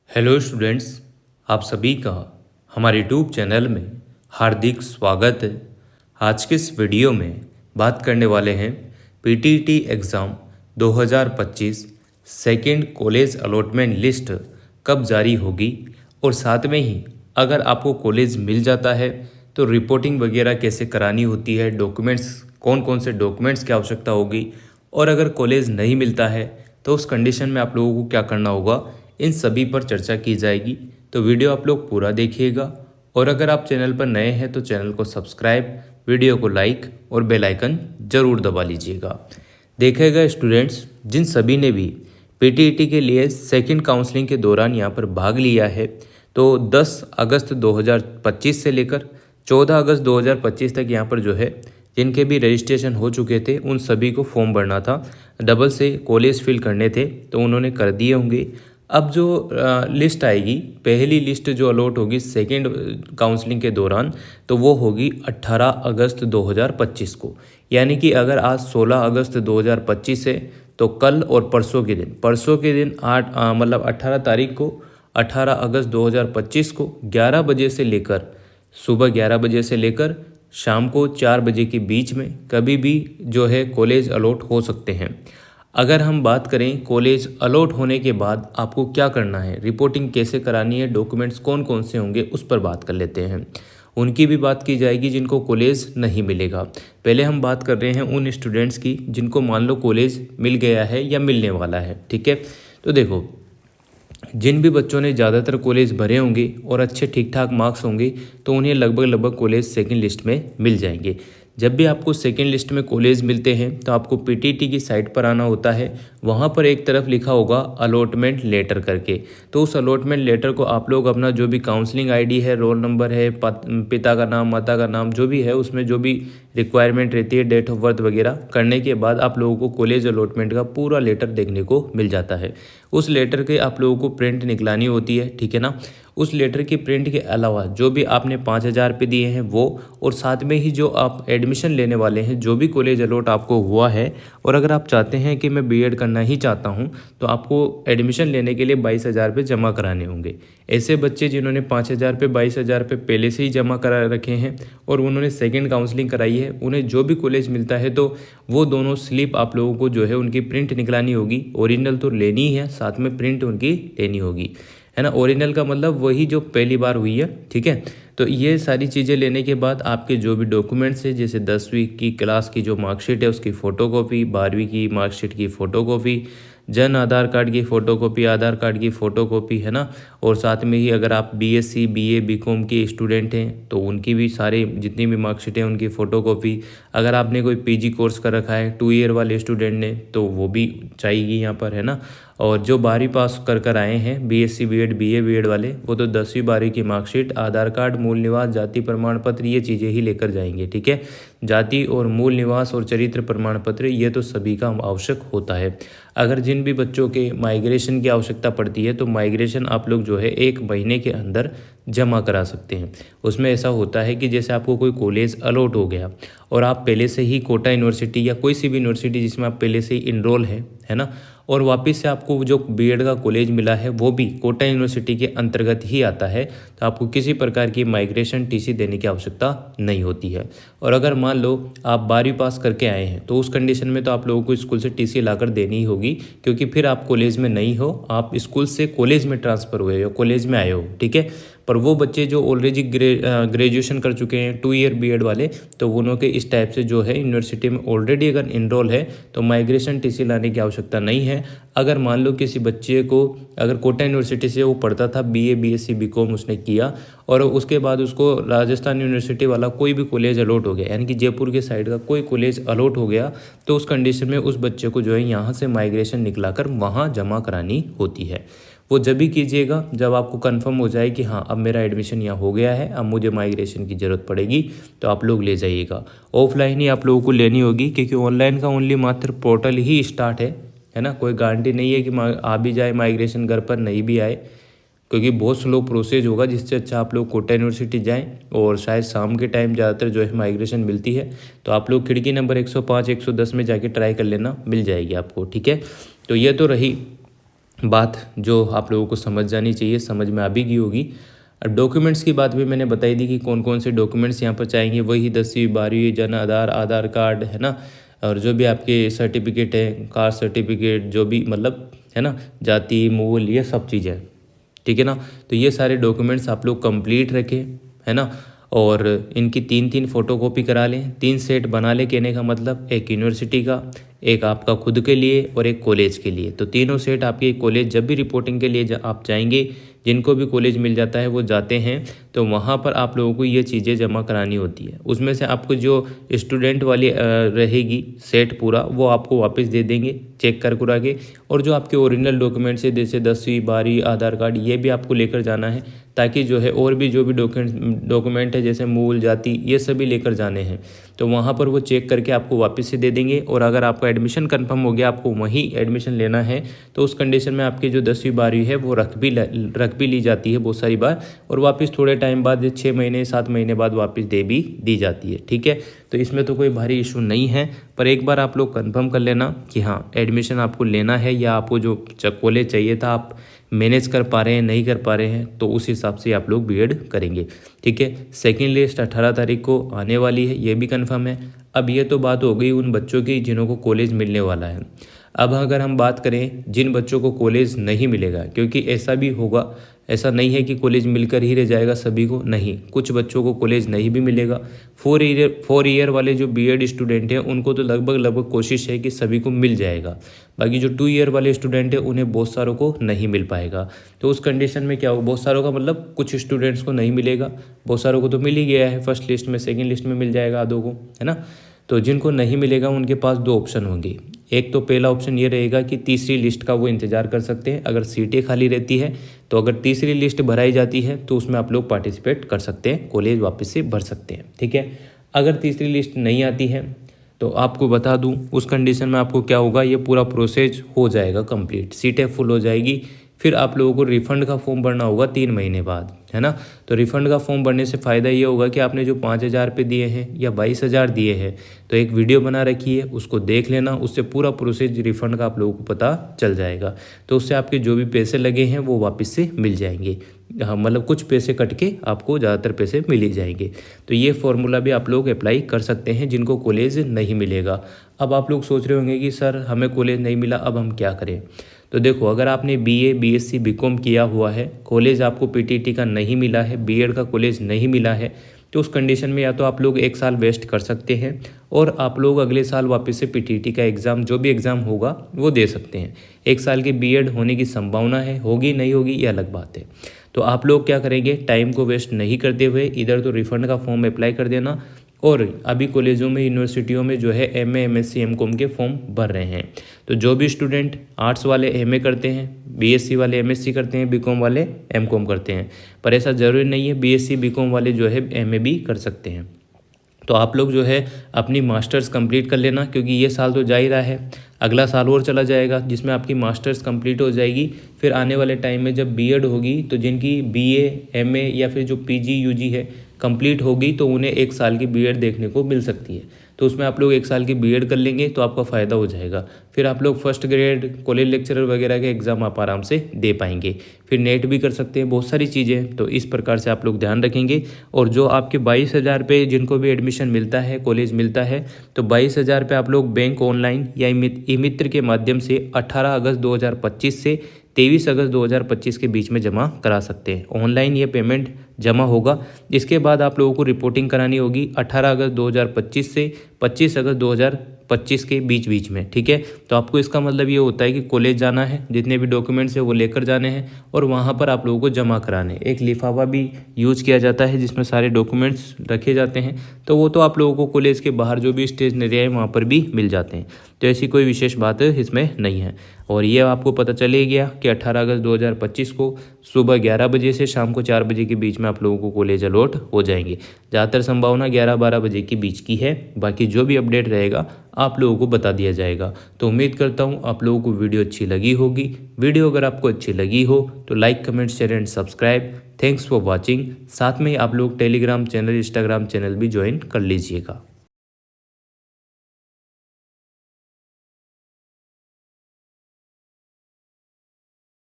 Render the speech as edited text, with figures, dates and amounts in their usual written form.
Hello students, आप सभी का हमारे यूट्यूब चैनल में हार्दिक स्वागत है। आज के इस वीडियो में बात करने वाले हैं PTT exam 2025 second college allotment list कब जारी होगी और साथ में ही अगर आपको कॉलेज मिल जाता है तो रिपोर्टिंग वगैरह कैसे करानी होती है, डॉक्यूमेंट्स कौन कौन से डॉक्यूमेंट्स की आवश्यकता होगी और अगर कॉलेज नहीं मिलता है तो उस कंडीशन में आप लोगों को क्या करना होगा, इन सभी पर चर्चा की जाएगी। तो वीडियो आप लोग पूरा देखिएगा और अगर आप चैनल पर नए हैं तो चैनल को सब्सक्राइब, वीडियो को लाइक और बेल आइकन ज़रूर दबा लीजिएगा। देखिएगा स्टूडेंट्स, जिन सभी ने भी पीटीईटी के लिए सेकंड काउंसलिंग के दौरान यहाँ पर भाग लिया है तो 10 अगस्त 2025 से लेकर 14 अगस्त 2025 तक यहाँ पर जो है जिनके भी रजिस्ट्रेशन हो चुके थे उन सभी को फॉर्म भरना था, डबल से कॉलेज फिल करने थे तो उन्होंने कर दिए होंगे। अब जो लिस्ट आएगी, पहली लिस्ट जो अलॉट होगी सेकंड काउंसलिंग के दौरान तो वो होगी 18 अगस्त 2025 को। यानी कि अगर आज 16 अगस्त 2025 है तो कल और परसों के दिन 18 तारीख को 18 अगस्त 2025 को 11 बजे से लेकर सुबह 11 बजे से लेकर शाम को 4 बजे के बीच में कभी भी जो है कॉलेज अलॉट हो सकते हैं। अगर हम बात करें कॉलेज अलॉट होने के बाद आपको क्या करना है, रिपोर्टिंग कैसे करानी है, डॉक्यूमेंट्स कौन कौन से होंगे, उस पर बात कर लेते हैं। उनकी भी बात की जाएगी जिनको कॉलेज नहीं मिलेगा। पहले हम बात कर रहे हैं उन स्टूडेंट्स की जिनको मान लो कॉलेज मिल गया है या मिलने वाला है। ठीक है, तो देखो, जिन भी बच्चों ने ज़्यादातर कॉलेज भरे होंगे और अच्छे ठीक ठाक मार्क्स होंगे तो उन्हें लगभग कॉलेज सेकंड लिस्ट में मिल जाएंगे। जब भी आपको सेकंड लिस्ट में कॉलेज मिलते हैं तो आपको पीटीटी की साइट पर आना होता है। वहाँ पर एक तरफ लिखा होगा अलॉटमेंट लेटर करके, तो उस अलॉटमेंट लेटर को आप लोग अपना जो भी काउंसलिंग आईडी है, रोल नंबर है, पिता का नाम, माता का नाम, जो भी है उसमें जो भी रिक्वायरमेंट रहती है, डेट ऑफ बर्थ वगैरह करने के बाद आप लोगों को कॉलेज अलॉटमेंट का पूरा लेटर देखने को मिल जाता है। उस लेटर के आप लोगों को प्रिंट निकलानी होती है, ठीक है ना। उस लेटर की प्रिंट के अलावा जो भी आपने 5,000 रुपये दिए हैं वो, और साथ में ही जो आप एडमिशन लेने वाले हैं, जो भी कॉलेज अलॉट आपको हुआ है, और अगर आप चाहते हैं कि मैं बीएड करना ही चाहता हूं तो आपको एडमिशन लेने के लिए 22,000 रुपये जमा कराने होंगे। ऐसे बच्चे जिन्होंने 5,000 रुपये 22,000 रुपये पहले से ही जमा करा रखे हैं और उन्होंने सेकेंड काउंसलिंग कराई है, उन्हें जो भी कॉलेज मिलता है तो वो दोनों स्लिप आप लोगों को जो है उनकी प्रिंट निकलानी होगी। ओरिजिनल तो लेनी ही है, साथ में प्रिंट उनकी लेनी होगी, है ना। ओरिजिनल का मतलब वही जो पहली बार हुई है, ठीक है। तो ये सारी चीज़ें लेने के बाद आपके जो भी डॉक्यूमेंट्स है, जैसे 10वीं की क्लास की जो मार्कशीट है उसकी फ़ोटोकॉपी, 12वीं की मार्कशीट की फ़ोटोकॉपी, जन आधार कार्ड की फ़ोटोकॉपी, आधार कार्ड की फ़ोटोकॉपी, है ना। और साथ में ही अगर आप बीएससी, बीए, बीकॉम के स्टूडेंट हैं तो उनकी भी सारे जितनी भी मार्कशीट हैं उनकी फ़ोटोकॉपी। अगर आपने कोई पीजी कोर्स कर रखा है 2 ईयर वाले स्टूडेंट ने तो वो भी चाहिए यहाँ पर, है ना। और जो 12वीं पास कर आए हैं बीएससी, बीएड, बीए, बीएड वाले, वो तो 10वीं 12वीं की मार्कशीट, आधार कार्ड, मूल निवास, जाति प्रमाण पत्र, ये चीज़ें ही लेकर जाएंगे, ठीक है। जाति और मूल निवास और चरित्र प्रमाण पत्र ये तो सभी का आवश्यक होता है। अगर जिन भी बच्चों के माइग्रेशन की आवश्यकता पड़ती है तो माइग्रेशन आप लोग जो है 1 महीने के अंदर जमा करा सकते हैं। उसमें ऐसा होता है कि जैसे आपको कोई कॉलेज अलॉट हो गया और आप पहले से ही कोटा यूनिवर्सिटी या कोई सी भी यूनिवर्सिटी जिसमें आप पहले से ही इनरोल है ना, और वापस से आपको जो बीएड का कॉलेज मिला है वो भी कोटा यूनिवर्सिटी के अंतर्गत ही आता है, तो आपको किसी प्रकार की माइग्रेशन टीसी देने की आवश्यकता नहीं होती है। और अगर मान लो आप 12वीं पास करके आए हैं तो उस कंडीशन में तो आप लोगों को स्कूल से टीसी लाकर देनी ही होगी, क्योंकि फिर आप कॉलेज में नहीं हो, आप स्कूल से कॉलेज में ट्रांसफ़र हुए हो, कॉलेज में आए हो, ठीक है। पर वो बच्चे जो ऑलरेडी ग्रेजुएशन कर चुके हैं 2 ईयर बीएड वाले, तो उन्हों के इस टाइप से जो है यूनिवर्सिटी में ऑलरेडी अगर इनरोल है तो माइग्रेशन टीसी लाने की आवश्यकता नहीं है। अगर मान लो किसी बच्चे को, अगर कोटा यूनिवर्सिटी से वो पढ़ता था, बीए, बीएससी, बीकॉम उसने किया और उसके बाद उसको राजस्थान यूनिवर्सिटी वाला कोई भी कॉलेज अलॉट हो गया, यानी कि जयपुर के साइड का कोई कॉलेज अलॉट हो गया, तो उस कंडीशन में उस बच्चे को जो है यहाँ से माइग्रेशन निकलाकर वहाँ जमा करानी होती है। वो जब भी कीजिएगा जब आपको कंफर्म हो जाए कि हाँ अब मेरा एडमिशन यहाँ हो गया है, अब मुझे माइग्रेशन की ज़रूरत पड़ेगी, तो आप लोग ले जाइएगा। ऑफलाइन ही आप लोगों को लेनी होगी, क्योंकि ऑनलाइन का ओनली मात्र पोर्टल ही स्टार्ट है ना। कोई गारंटी नहीं है कि आ भी जाए माइग्रेशन घर पर, नहीं भी आए, क्योंकि बहुत स्लो प्रोसेस होगा। जिससे अच्छा आप लोग कोटा यूनिवर्सिटी जाएं, और शायद शाम के टाइम ज़्यादातर जो है माइग्रेशन मिलती है, तो आप लोग खिड़की नंबर 105, 110 में जाके ट्राई कर लेना, मिल जाएगी आपको, ठीक है। तो ये तो रही बात जो आप लोगों को समझ जानी चाहिए, समझ में आ भी गई होगी। अब डॉक्यूमेंट्स की बात भी मैंने बताई दी कि कौन कौन से डॉक्यूमेंट्स यहाँ पर चाहिए, वही 10वीं 12वीं जन आधार, आधार कार्ड, है ना, और जो भी आपके सर्टिफिकेट है, कास्ट सर्टिफिकेट, जो भी मतलब है ना, जाति मूल, ये सब चीज़ें, ठीक है ना। तो ये सारे डॉक्यूमेंट्स आप लोग कंप्लीट रखें, है ना, और इनकी 3-3 फोटोकॉपी करा लें, 3 सेट बना लें। कहने का मतलब एक यूनिवर्सिटी का, एक आपका खुद के लिए और एक कॉलेज के लिए। तो तीनों सेट आपके कॉलेज जब भी रिपोर्टिंग के लिए आप जाएंगे, जिनको भी कॉलेज मिल जाता है वो जाते हैं, तो वहाँ पर आप लोगों को ये चीज़ें जमा करानी होती है। उसमें से आपको जो स्टूडेंट वाली रहेगी सेट पूरा, वो आपको वापस दे देंगे चेक कर कुरा के। और जो आपके ओरिजिनल डॉक्यूमेंट्स है जैसे 10वीं 12वीं आधार कार्ड, ये भी आपको लेकर जाना है, ताकि जो है और भी जो भी डॉक्यूमेंट है जैसे मूल, जाति, ये सभी लेकर जाने हैं। तो वहाँ पर वो चेक करके आपको वापस से दे देंगे। और अगर आपका एडमिशन कंफर्म हो गया, आपको वहीं एडमिशन लेना है, तो उस कंडीशन में आपकी जो 10वीं 12वीं है वो रख भी ली जाती है बहुत सारी बार, और वापस थोड़े टाइम बाद 6 महीने 7 महीने बाद वापस दे भी दी जाती है, ठीक है। तो इसमें तो कोई भारी इशू नहीं है, पर एक बार आप लोग कंफर्म कर लेना कि हाँ एडमिशन आपको लेना है, या आपको जो कॉलेज चाहिए था आप मैनेज कर पा रहे हैं, नहीं कर पा रहे हैं, तो उस हिसाब से आप लोग बीएड करेंगे, ठीक है। सेकेंड लिस्ट 18 तारीख को आने वाली है, ये भी कंफर्म है। अब ये तो बात हो गई उन बच्चों की जिन्हों को कॉलेज मिलने वाला है। अब अगर हम बात करें जिन बच्चों को कॉलेज नहीं मिलेगा, क्योंकि ऐसा भी होगा, ऐसा नहीं है कि कॉलेज मिलकर ही रह जाएगा सभी को, नहीं, कुछ बच्चों को कॉलेज नहीं भी मिलेगा। 4 ईयर वाले जो बीएड स्टूडेंट हैं उनको तो लगभग कोशिश है कि सभी को मिल जाएगा। बाकी जो 2 ईयर वाले स्टूडेंट हैं उन्हें बहुत सारों को नहीं मिल पाएगा। तो उस कंडीशन में क्या होगा, बहुत सारों का मतलब कुछ स्टूडेंट्स को नहीं मिलेगा, बहुत सारों को तो मिल ही गया है, फर्स्ट लिस्ट में, सेकेंड लिस्ट में मिल जाएगा आधों को, है ना। तो जिनको नहीं मिलेगा उनके पास 2 ऑप्शन होंगे। एक तो पहला ऑप्शन ये रहेगा कि तीसरी लिस्ट का वो इंतज़ार कर सकते हैं, अगर सीटें खाली रहती है तो अगर तीसरी लिस्ट भराई जाती है तो उसमें आप लोग पार्टिसिपेट कर सकते हैं, कॉलेज वापस से भर सकते हैं, ठीक है। अगर तीसरी लिस्ट नहीं आती है तो आपको बता दूं उस कंडीशन में आपको क्या होगा, ये पूरा प्रोसेस हो जाएगा कंप्लीट, सीटें फुल हो जाएगी, फिर आप लोगों को रिफ़ंड का फॉर्म भरना होगा 3 महीने बाद, है ना। तो रिफ़ंड का फॉर्म भरने से फ़ायदा ये होगा कि आपने जो 5,000 रुपये दिए हैं या 22,000 दिए हैं, तो एक वीडियो बना रखी है, उसको देख लेना, उससे पूरा प्रोसेस रिफ़ंड का आप लोगों को पता चल जाएगा। तो उससे आपके जो भी पैसे लगे हैं वो वापस से मिल जाएंगे। हाँ, मतलब कुछ पैसे कट के आपको ज़्यादातर पैसे मिल ही जाएंगे। तो ये फॉर्मूला भी आप लोग अप्लाई कर सकते हैं जिनको कॉलेज नहीं मिलेगा। अब आप लोग सोच रहे होंगे कि सर हमें कॉलेज नहीं मिला, अब हम क्या करें। तो देखो, अगर आपने बीए, बीएससी, बीकॉम किया हुआ है, कॉलेज आपको पीटीटी का नहीं मिला है, बीएड का कॉलेज नहीं मिला है, तो उस कंडीशन में या तो आप लोग 1 साल वेस्ट कर सकते हैं और आप लोग अगले साल वापस से पीटीटी का एग्ज़ाम, जो भी एग्ज़ाम होगा वो दे सकते हैं। 1 साल की बीएड होने की संभावना है, होगी नहीं होगी ये अलग बात है। तो आप लोग क्या करेंगे, टाइम को वेस्ट नहीं करते हुए इधर तो रिफ़ंड का फॉर्म अप्लाई कर देना, और अभी कॉलेजों में, यूनिवर्सिटियों में जो है एमए, एमएससी, एमकॉम के फॉर्म भर रहे हैं। तो जो भी स्टूडेंट आर्ट्स वाले एमए करते हैं, बीएससी वाले एमएससी करते हैं, बीकॉम वाले एमकॉम करते हैं, पर ऐसा ज़रूरी नहीं है, बीएससी बीकॉम वाले जो है एमए भी कर सकते हैं। तो आप लोग जो है अपनी मास्टर्स कंप्लीट कर लेना, क्योंकि ये साल तो जा ही रहा है, अगला साल और चला जाएगा जिसमें आपकी मास्टर्स कंप्लीट हो जाएगी। फिर आने वाले टाइम में जब बीएड होगी तो जिनकी बीए, एमए या फिर जो पीजी, यूजी है कंप्लीट होगी, तो उन्हें 1 साल की बीएड देखने को मिल सकती है। तो उसमें आप लोग 1 साल की बीएड कर लेंगे तो आपका फ़ायदा हो जाएगा। फिर आप लोग फर्स्ट ग्रेड, कॉलेज लेक्चरर वगैरह के एग्ज़ाम आप आराम से दे पाएंगे। फिर नेट भी कर सकते हैं, बहुत सारी चीज़ें। तो इस प्रकार से आप लोग ध्यान रखेंगे। और जो आपके 22,000 रुपये जिनको भी एडमिशन मिलता है, कॉलेज मिलता है, तो 22,000 रुपये आप लोग बैंक ऑनलाइन या ई मित्र के माध्यम से 18 अगस्त 2025 से 23 अगस्त 2025 के बीच में जमा करा सकते हैं। ऑनलाइन ये पेमेंट जमा होगा। इसके बाद आप लोगों को रिपोर्टिंग करानी होगी 18 अगस्त 2025 से 25 अगस्त 2025 के बीच में, ठीक है। तो आपको इसका मतलब ये होता है कि कॉलेज जाना है, जितने भी डॉक्यूमेंट्स है वो लेकर जाने हैं और वहाँ पर आप लोगों को जमा कराने। एक लिफाफा भी यूज किया जाता है जिसमें सारे डॉक्यूमेंट्स रखे जाते हैं, तो वो तो आप लोगों को कॉलेज के बाहर जो भी स्टेशनरी है वहाँ पर भी मिल जाते हैं। तो ऐसी कोई विशेष बात इसमें नहीं है। और ये आपको पता चले गया कि 18 अगस्त 2025 को सुबह 11 बजे से शाम को 4 बजे के बीच में आप लोगों को कॉलेज अलॉट हो जाएंगे। ज़्यादातर संभावना 11-12 बजे के बीच की है। बाकी जो भी अपडेट रहेगा आप लोगों को बता दिया जाएगा। तो उम्मीद करता हूँ आप लोगों को वीडियो अच्छी लगी होगी। वीडियो अगर आपको अच्छी लगी हो तो like, comment, share and subscribe. Thanks for watching. साथ में आप लोग टेलीग्राम चैनल, इंस्टाग्राम चैनल भी ज्वाइन कर लीजिएगा।